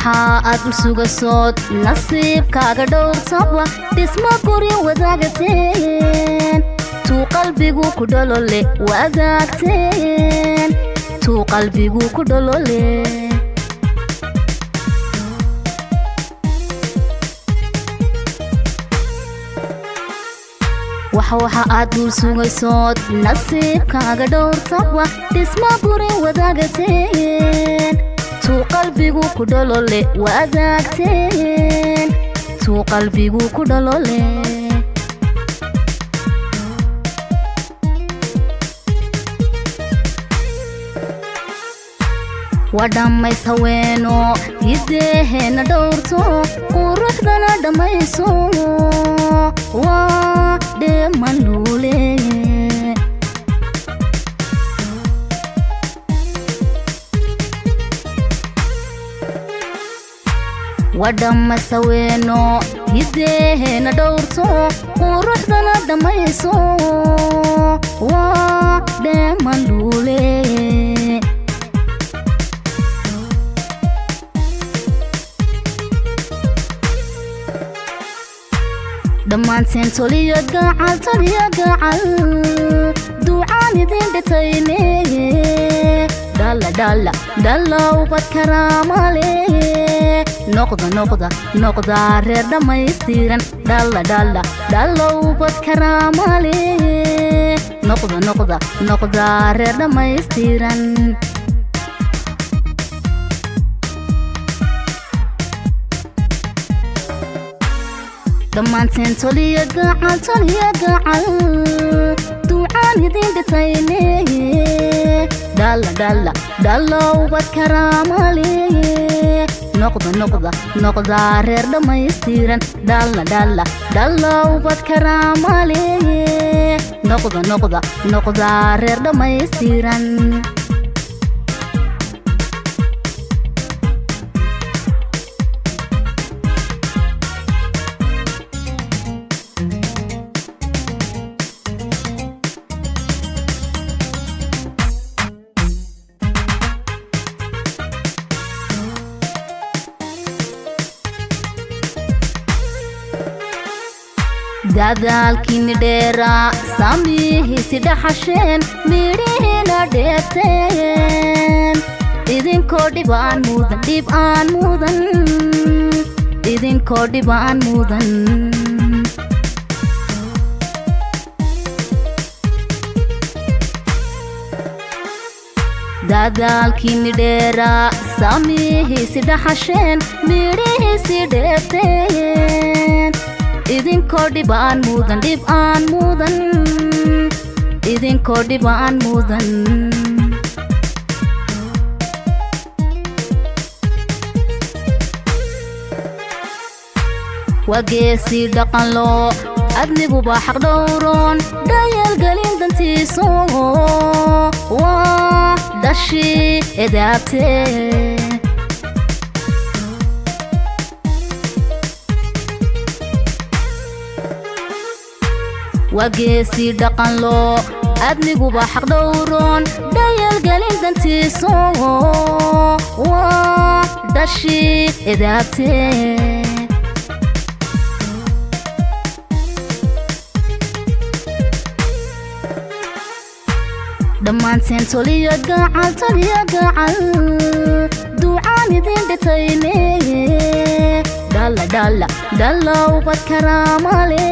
waxa aad u sugasood nasiibkaaga dhowrtaba dhisma guri wadaagteen tuu qalbigu ku dholole wadaagteen tuu qalbigu ku dholole waxa aad u sugasood nasiibkaaga dhowrtaba dhisma guri wadaagteen tuu qalbigu ku dholole wadaagteen tuu qalbigu ku dholole wadhammays haweeno hideeheenna dhowrto quruxdana dhammayso waa dheeman luule wadhammays haweeno hideeheenna dhowrto quruxdana dhammayso waa dheeman luule dhammaanteen toliyo gacal duucaan idin dhitayne dhalla ubad karaamale noqda reer dhammaystiran dhalla ubad karaamale noqda reer dhammaystiran dhammaanteen toliyo gacal duucaan idin dhitayne dhalla ubad karaamale noqda reer dhammaystiran dhalla ubad karaamale noqda reer dhammaystiran dadaalkiini dheeraa saamihiisi dhaxasheen midhihiina dheegteen idinkoo dhib aan mudan idinkoo dhib aan mudan dadaalkiini dheeraa saamihiisi dhaxasheen midhihiisi dheegteen idinkoo dhib aan mudan idinkoo dhib aan mudan wageesii dhaqan loo adniguba xaq dhowroon dhayalgelin dantiiso waa dhashii edaabtee wageesii dhaqan loo adniguba xaq dhowroon dhayalgelin dantiiso waa dhashii edaabtee dhammaanteen toliyo gacal duucaan idin dhitayne dhalla ubad karaamale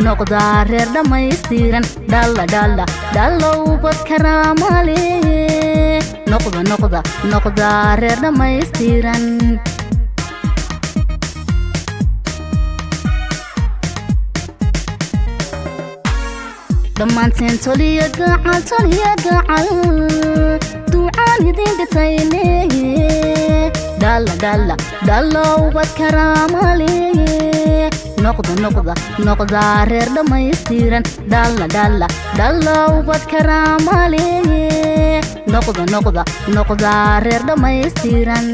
noqda reer dhammaystiran dhalla ubad karaamale noqda reer dhammaystiran dhammaanteen toliyo gacal duucaan idin dhitayne dhalla ubad karaamale noqda reer dhammaystiran dhalla ubad karaamale noqda reer dhammaystiran